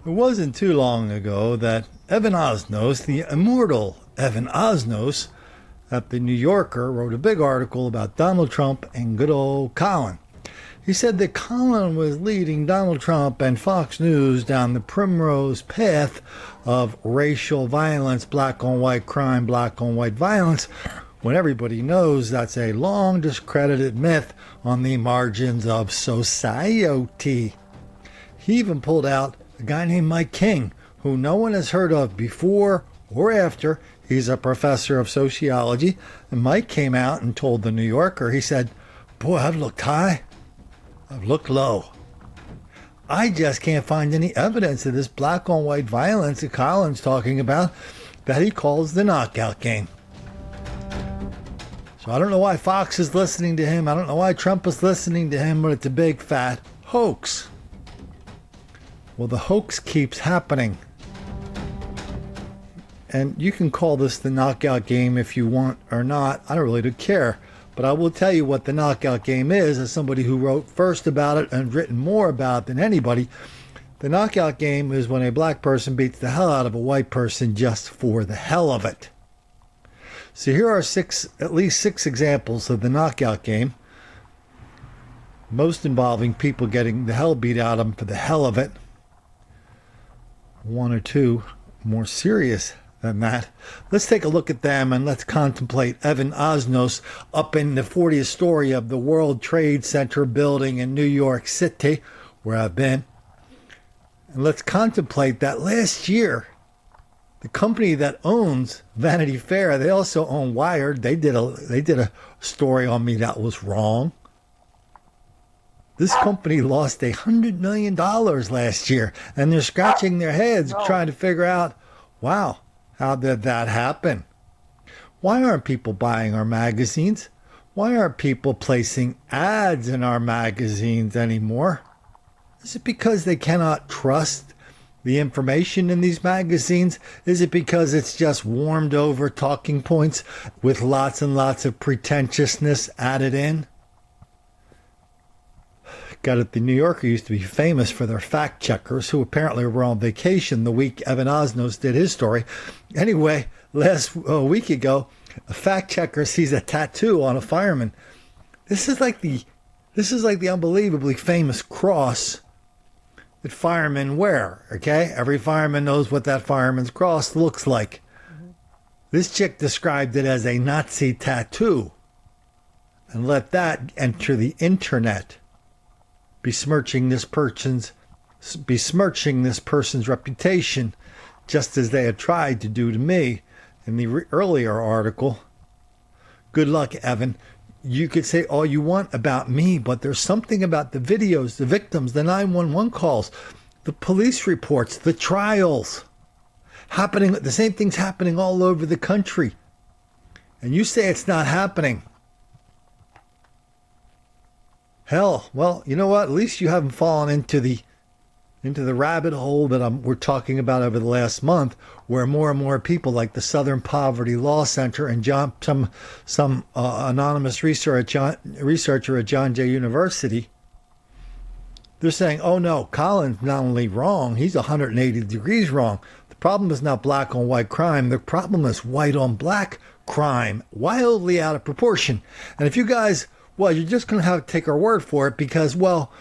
It wasn't too long ago that Evan Osnos, the immortal Evan Osnos, at the New Yorker, wrote a big article about Donald Trump and good old Colin. He said that Colin was leading Donald Trump and Fox News down the primrose path of racial violence, black on white crime, black on white violence, when everybody knows that's a long discredited myth on the margins of society. He even pulled out a guy named Mike King, who no one has heard of before or after. He's a professor of sociology. And Mike came out and told the New Yorker, he said, "Boy, I've looked high, I've looked low. I just can't find any evidence of this black on white violence that Colin's talking about that he calls the knockout game." So I don't know why Fox is listening to him. I don't know why Trump is listening to him, but it's a big fat hoax. Well, the hoax keeps happening. And you can call this the knockout game if you want or not. I don't really care. But I will tell you what the knockout game is, as somebody who wrote first about it and written more about it than anybody. The knockout game is when a black person beats the hell out of a white person just for the hell of it. So here are at least six examples of the knockout game, most involving people getting the hell beat out of them for the hell of it. One or two more serious than that. Let's take a look at them and let's contemplate Evan Osnos up in the 40th story of the World Trade Center building in New York City, where I've been. And let's contemplate that last year, the company that owns Vanity Fair, they also own Wired. They did a story on me that was wrong. This company lost $100 million last year, and they're scratching their heads trying to figure out, wow, how did that happen? Why aren't people buying our magazines? Why aren't people placing ads in our magazines anymore? Is it because they cannot trust the information in these magazines? Is it because it's just warmed over talking points with lots and lots of pretentiousness added in? Got it. The New Yorker used to be famous for their fact checkers, who apparently were on vacation the week Evan Osnos did his story. Anyway, last week ago, a fact checker sees a tattoo on a fireman. This is like the unbelievably famous cross that firemen wear. Okay, every fireman knows what that fireman's cross looks like. This chick described it as a Nazi tattoo, and let that enter the internet, besmirching this person's reputation, just as they had tried to do to me in the earlier article. Good luck, Evan. You could say all you want about me, but there's something about the videos, the victims, the 911 calls, the police reports, the trials happening. The same thing's happening all over the country. And you say it's not happening. Hell, well, you know what? At least you haven't fallen into the rabbit hole that we're talking about over the last month, where more and more people, like the Southern Poverty Law Center and some anonymous researcher at John Jay University, they're saying, "Oh no, Colin's not only wrong, he's 180 degrees wrong. The problem is not black on white crime. The problem is white on black crime, wildly out of proportion." And if you guys, well, you're just going to have to take our word for it, because, well,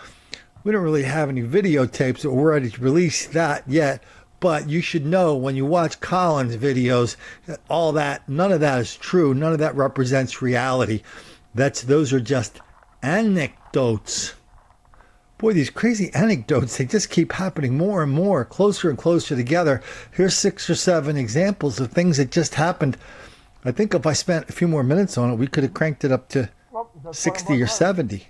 we don't really have any videotapes that we're ready to release that yet. But you should know, when you watch Colin's videos, all that, none of that is true. None of that represents reality. Those are just anecdotes. Boy, these crazy anecdotes, they just keep happening more and more, closer and closer together. Here's 6 or 7 examples of things that just happened. I think if I spent a few more minutes on it, we could have cranked it up to 60 or 70.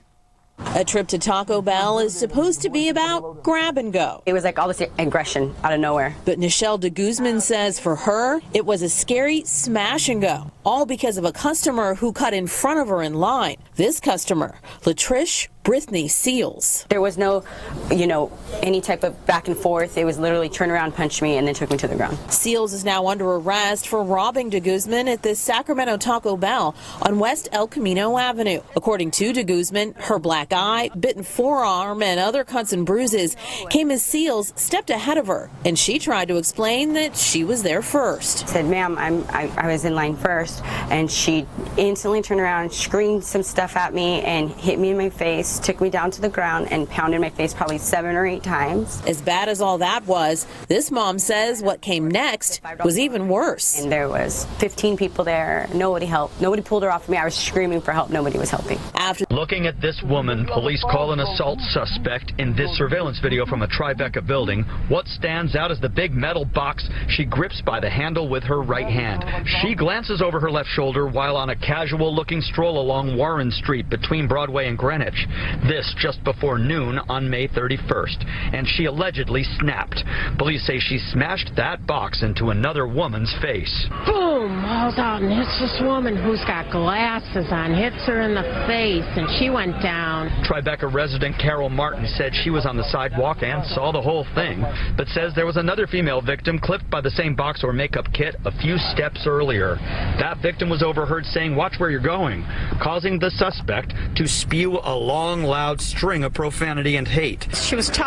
A trip to Taco Bell is supposed to be about grab and go. It was like all this aggression out of nowhere. But Nichelle de Guzman says for her, it was a scary smash and go, all because of a customer who cut in front of her in line. This customer, Latrish Brittany Seals. There was no, any type of back and forth. It was literally turn around, punch me, and then took me to the ground. Seals is now under arrest for robbing de Guzman at the Sacramento Taco Bell on West El Camino Avenue. According to de Guzman, her black eye, bitten forearm, and other cuts and bruises came as Seals stepped ahead of her, and she tried to explain that she was there first. I said, ma'am, I was in line first, and she instantly turned around, screamed some stuff at me, and hit me in my face, took me down to the ground, and pounded my face probably 7 or 8 times. As bad as all that was, this mom says what came next was even worse. And there was 15 people there. Nobody helped. Nobody pulled her off of me. I was screaming for help. Nobody was helping. After looking at this woman, police call an assault suspect in this surveillance video from a Tribeca building. What stands out is the big metal box she grips by the handle with her right hand. She glances over her left shoulder while on a casual-looking stroll along Warren Street between Broadway and Greenwich. This just before noon on May 31st, and she allegedly snapped. Police say she smashed that box into another woman's face. Boom! Hauls out and hits this woman who's got glasses on, hits her in the face, and she went down. Tribeca resident Carol Martin said she was on the sidewalk and saw the whole thing, but says there was another female victim clipped by the same box or makeup kit a few steps earlier. That victim was overheard saying, "Watch where you're going," causing the suspect to spew a long, loud string of profanity and hate. She was just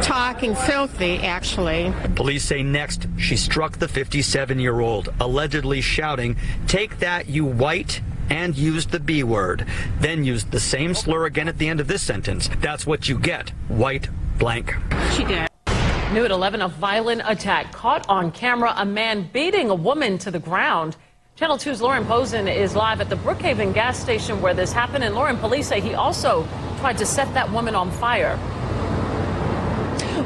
talking filthy, actually. Police say next she struck the 57-year-old, allegedly shouting, "Take that, you white," and used the B word. Then used the same slur again at the end of this sentence. "That's what you get, white blank." She did. New at 11, a violent attack caught on camera, a man beating a woman to the ground. Channel 2's Lauren Posen is live at the Brookhaven gas station where this happened. And Lauren, police say he also tried to set that woman on fire.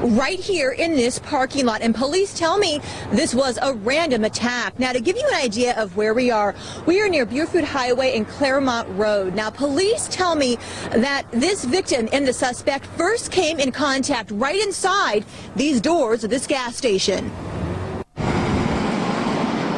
Right here in this parking lot, and police tell me this was a random attack. Now, to give you an idea of where we are near Buford Highway and Claremont Road. Now, police tell me that this victim and the suspect first came in contact right inside these doors of this gas station.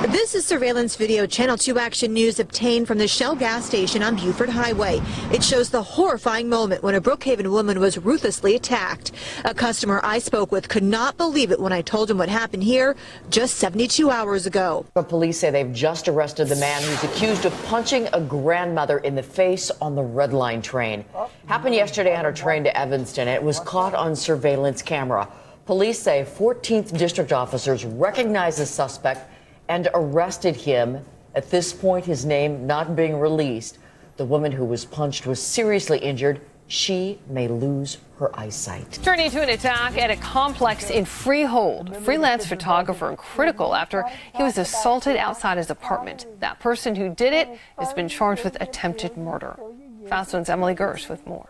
This is surveillance video Channel 2 Action News obtained from the Shell gas station on Buford Highway. It shows the horrifying moment when a Brookhaven woman was ruthlessly attacked. A customer I spoke with could not believe it when I told him what happened here just 72 hours ago. But police say they've just arrested the man who's accused of punching a grandmother in the face on the Red Line train. Happened yesterday on her train to Evanston. It was caught on surveillance camera. Police say 14th District officers recognized the suspect and arrested him. At this point, his name not being released. The woman who was punched was seriously injured. She may lose her eyesight. Turning to an attack at a complex in Freehold. Freelance photographer critical after he was assaulted outside his apartment. That person who did it has been charged with attempted murder. Fast One's Emily Gersh with more.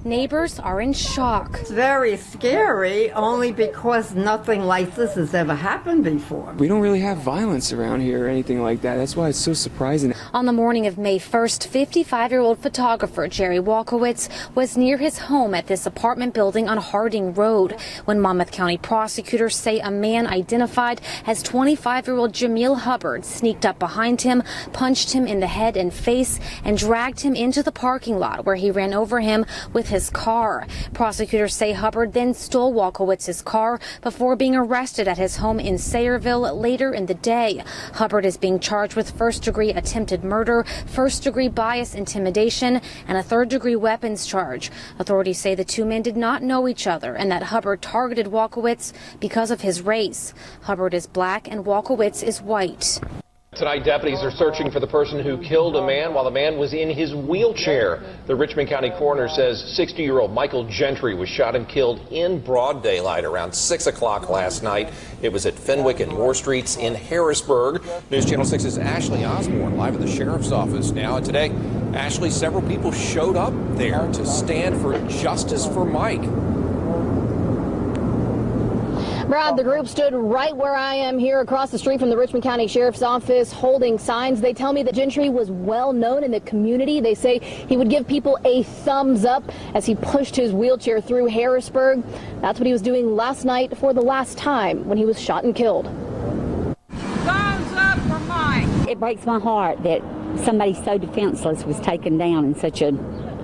Neighbors are in shock. It's very scary, only because nothing like this has ever happened before. We don't really have violence around here or anything like that. That's why it's so surprising. On the morning of May 1st, 55-year-old photographer Jerry Walkowitz was near his home at this apartment building on Harding Road when Monmouth County prosecutors say a man identified as 25-year-old Jamil Hubbard sneaked up behind him, punched him in the head and face, and dragged him into the parking lot where he ran over him with his car. Prosecutors say Hubbard then stole Walkowitz's car before being arrested at his home in Sayreville later in the day. Hubbard is being charged with first-degree attempted murder, first-degree bias intimidation, and a third-degree weapons charge. Authorities say the two men did not know each other and that Hubbard targeted Walkowitz because of his race. Hubbard is black and Walkowitz is white. Tonight, deputies are searching for the person who killed a man while the man was in his wheelchair. The Richmond County coroner says 60-year-old Michael Gentry was shot and killed in broad daylight around 6 o'clock last night. It was at Fenwick and Moore Streets in Harrisburg. News Channel 6's Ashley Osborne live at the sheriff's office now. And today, Ashley, several people showed up there to stand for justice for Mike. Brad, the group stood right where I am here across the street from the Richmond County Sheriff's Office holding signs. They tell me that Gentry was well known in the community. They say he would give people a thumbs up as he pushed his wheelchair through Harrisburg. That's what he was doing last night for the last time when he was shot and killed. Thumbs up for Mike. It breaks my heart that somebody so defenseless was taken down in such a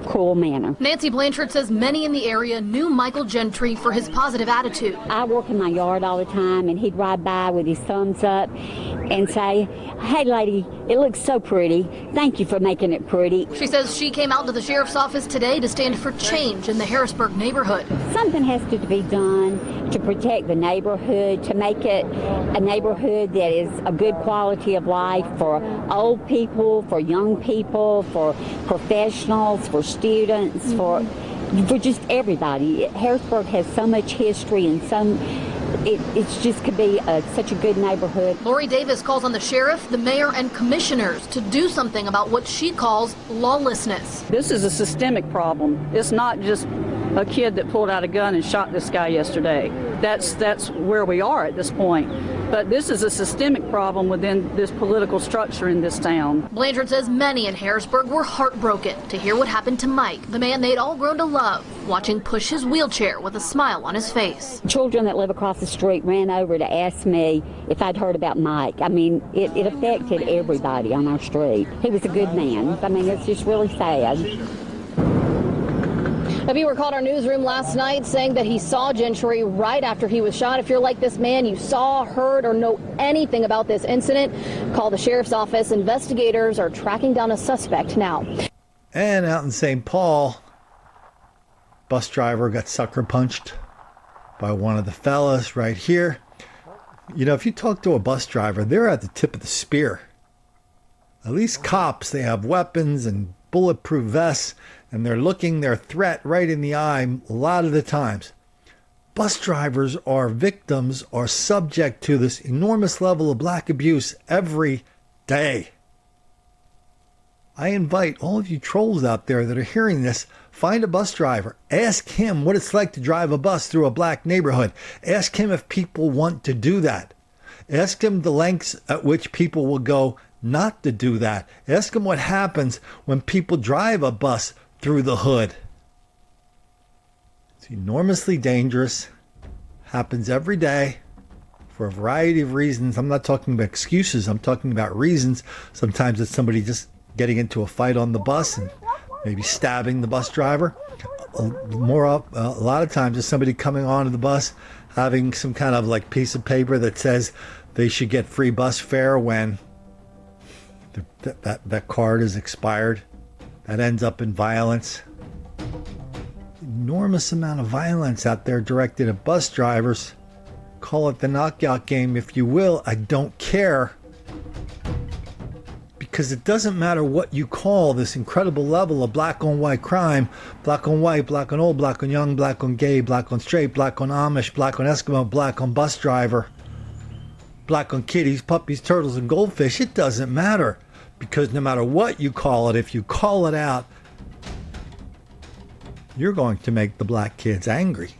cruel manner. Nancy Blanchard says many in the area knew Michael Gentry for his positive attitude. I work in my yard all the time, and he'd ride by with his thumbs up and say, "Hey lady, it looks so pretty. Thank you for making it pretty." She says she came out to the sheriff's office today to stand for change in the Harrisburg neighborhood. Something has to be done to protect the neighborhood, to make it a neighborhood that is a good quality of life for old people, for young people, for professionals, for students, for just everybody. Harrisburg has so much history and it's just could be such a good neighborhood. Lori Davis calls on the sheriff, the mayor, and commissioners to do something about what she calls lawlessness. This is a systemic problem. It's not just a kid that pulled out a gun and shot this guy yesterday. That's where we are at this point. But this is a systemic problem within this political structure in this town. Blanchard says many in Harrisburg were heartbroken to hear what happened to Mike, the man they'd all grown to love, watching push his wheelchair with a smile on his face. Children that live across the street ran over to ask me if I'd heard about Mike. I mean, it affected everybody on our street. He was a good man. I mean, it's just really sad. A viewer called our newsroom last night saying that he saw Gentry right after he was shot. If you're like this man, you saw, heard, or know anything about this incident, call the sheriff's office. Investigators are tracking down a suspect now. And out in St. Paul, bus driver got sucker punched by one of the fellas right here. You know, if you talk to a bus driver, they're at the tip of the spear. At least cops, they have weapons and bulletproof vests, and they're looking their threat right in the eye a lot of the times. Bus drivers are victims, are subject to this enormous level of black abuse every day. I invite all of you trolls out there that are hearing this, find a bus driver. Ask him what it's like to drive a bus through a black neighborhood. Ask him if people want to do that. Ask him the lengths at which people will go not to do that. Ask him what happens when people drive a bus through the hood. It's enormously dangerous. Happens every day for a variety of reasons. I'm not talking about excuses. I'm talking about reasons. Sometimes it's somebody just getting into a fight on the bus and maybe stabbing the bus driver. A lot of times it's somebody coming onto the bus having some kind of like piece of paper that says they should get free bus fare when that card is expired. That ends up in violence. Enormous amount of violence out there directed at bus drivers. Call it the knockout game if you will. I don't care. Because it doesn't matter what you call this incredible level of black on white crime. Black on white, black on old, black on young, black on gay, black on straight, black on Amish, black on Eskimo, black on bus driver. Black on kitties, puppies, turtles, and goldfish. It doesn't matter. Because no matter what you call it, if you call it out, you're going to make the black kids angry.